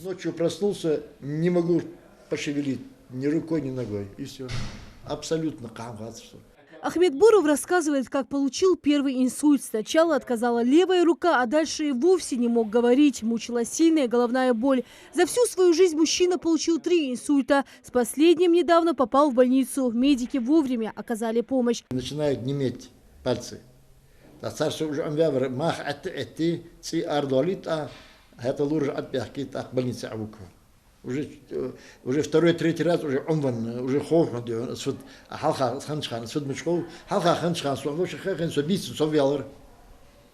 Ночью проснулся, не могу пошевелить ни рукой, ни ногой. И все. Абсолютно камгаз. Ахмед Буров рассказывает, как получил первый инсульт. Сначала отказала левая рука, а дальше и вовсе не мог говорить. Мучила сильная головная боль. За всю свою жизнь мужчина получил 3 инсульта. С последним недавно попал в больницу. Медики вовремя оказали помощь. Начинают неметь пальцы. А царь уже амвявр мах эти ци ардолит, а это лучше опять так больница авука. Уже второй, третий раз уже умван, уже хохма делают. Суд халха ханшхан, суд мешков, халха ханшхан, суд вообще хахен, суд бис, суд вялер.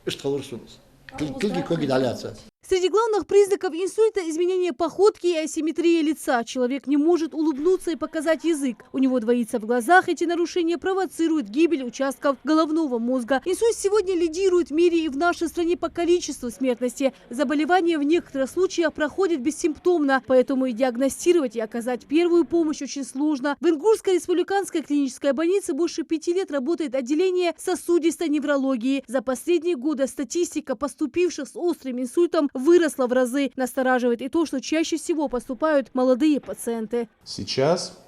Что лорсунус? Кильки коги даляться. Среди главных признаков инсульта – изменение походки и асимметрия лица. Человек не может улыбнуться и показать язык. У него двоится в глазах. Эти нарушения провоцируют гибель участков головного мозга. Инсульт сегодня лидирует в мире и в нашей стране по количеству смертности. Заболевание в некоторых случаях проходит бессимптомно, поэтому и диагностировать, и оказать первую помощь очень сложно. В Ингушской республиканской клинической больнице больше 5 лет работает отделение сосудистой неврологии. За последние годы статистика поступивших с острым инсультом выросла в разы. Настораживает и то, что чаще всего поступают молодые пациенты. Сейчас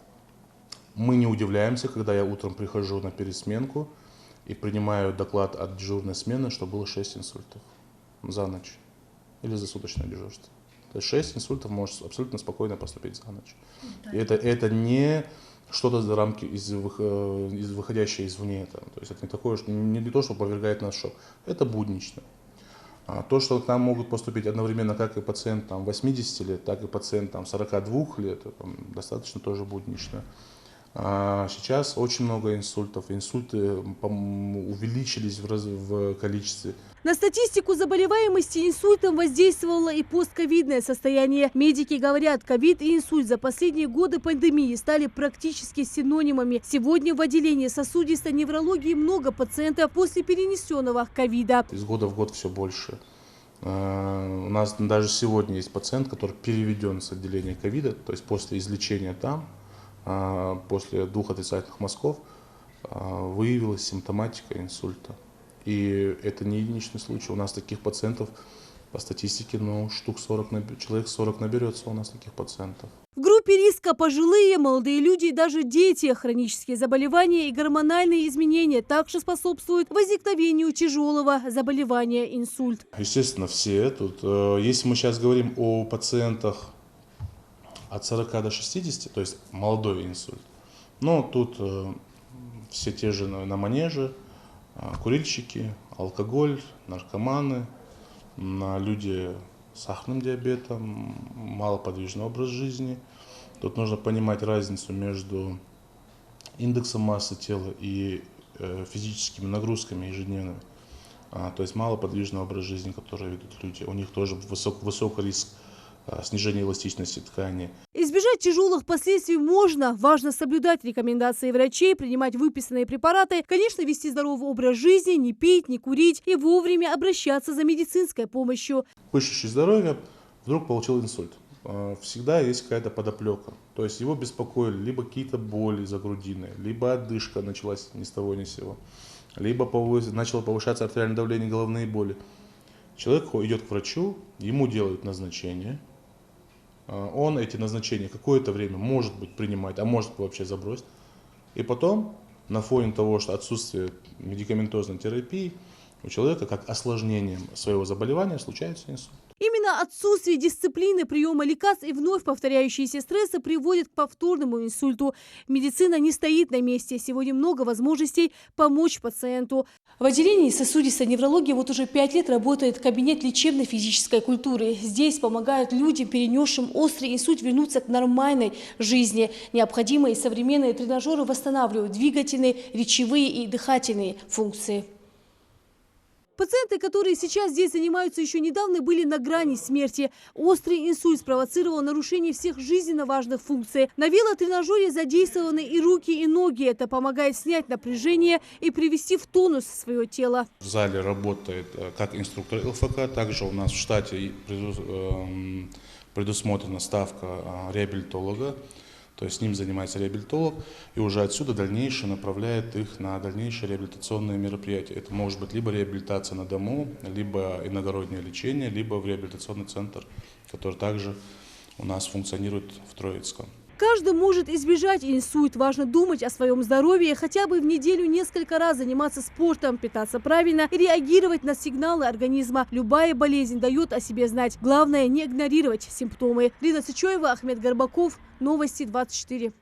мы не удивляемся, когда я утром прихожу на пересменку и принимаю доклад от дежурной смены, что было 6 инсультов за ночь или за суточное дежурство. То есть 6 инсультов может абсолютно спокойно поступить за ночь. И это не что-то за рамки выходящее извне. То есть это не такое, не то, что повергает нас в шок. Это буднично. То, что к нам могут поступить одновременно как и пациент 80 лет, так и пациент 42 лет, достаточно тоже буднично. Сейчас очень много инсультов. Инсульты увеличились в количестве. На статистику заболеваемости инсультом воздействовало и постковидное состояние. Медики говорят, ковид и инсульт за последние годы пандемии стали практически синонимами. Сегодня в отделении сосудистой неврологии много пациентов после перенесенного ковида. Из года в год все больше. У нас даже сегодня есть пациент, который переведен с отделения ковида, то есть после излечения там, после 2 отрицательных мазков, выявилась симптоматика инсульта. И это не единичный случай. У нас таких пациентов по статистике, штук 40, человек 40 наберется у нас таких пациентов. В группе риска пожилые, молодые люди и даже дети. Хронические заболевания и гормональные изменения также способствуют возникновению тяжелого заболевания инсульт. Естественно, все. Тут, если мы сейчас говорим о пациентах от 40 до 60, то есть молодой инсульт, но тут все те же на манеже, курильщики, алкоголь, наркоманы, люди с сахарным диабетом, малоподвижный образ жизни. Тут нужно понимать разницу между индексом массы тела и физическими нагрузками ежедневными. То есть малоподвижный образ жизни, который ведут люди, у них тоже высокий риск снижения эластичности ткани. Избежать тяжелых последствий можно. Важно соблюдать рекомендации врачей, принимать выписанные препараты, конечно, вести здоровый образ жизни, не пить, не курить и вовремя обращаться за медицинской помощью. Ищущий здоровья вдруг получил инсульт. Всегда есть какая-то подоплека. То есть его беспокоили либо какие-то боли за грудиной, либо одышка началась ни с того ни с сего, либо начало повышаться артериальное давление, головные боли. Человек идет к врачу, ему делают назначение. Он эти назначения какое-то время может быть принимать, а может вообще забросить. И потом, на фоне того, что отсутствие медикаментозной терапии, у человека как осложнением своего заболевания случается инсульт. Именно отсутствие дисциплины приема лекарств и вновь повторяющиеся стрессы приводят к повторному инсульту. Медицина не стоит на месте. Сегодня много возможностей помочь пациенту. В отделении сосудистой неврологии вот уже 5 лет работает кабинет лечебной физической культуры. Здесь помогают людям, перенесшим острый инсульт, вернуться к нормальной жизни. Необходимые современные тренажеры восстанавливают двигательные, речевые и дыхательные функции. Пациенты, которые сейчас здесь занимаются еще недавно, были на грани смерти. Острый инсульт спровоцировал нарушение всех жизненно важных функций. На велотренажере задействованы и руки, и ноги. Это помогает снять напряжение и привести в тонус свое тело. В зале работает как инструктор ЛФК, также у нас в штате предусмотрена ставка реабилитолога. То есть с ним занимается реабилитолог, и уже отсюда дальнейшее направляет их на дальнейшие реабилитационные мероприятия. Это может быть либо реабилитация на дому, либо иногороднее лечение, либо в реабилитационный центр, который также у нас функционирует в Троицком. Каждый может избежать инсульт. Важно думать о своем здоровье, хотя бы в неделю несколько раз заниматься спортом, питаться правильно и реагировать на сигналы организма. Любая болезнь дает о себе знать. Главное не игнорировать симптомы. Лина Сычоева, Ахмед Горбаков. Новости 24.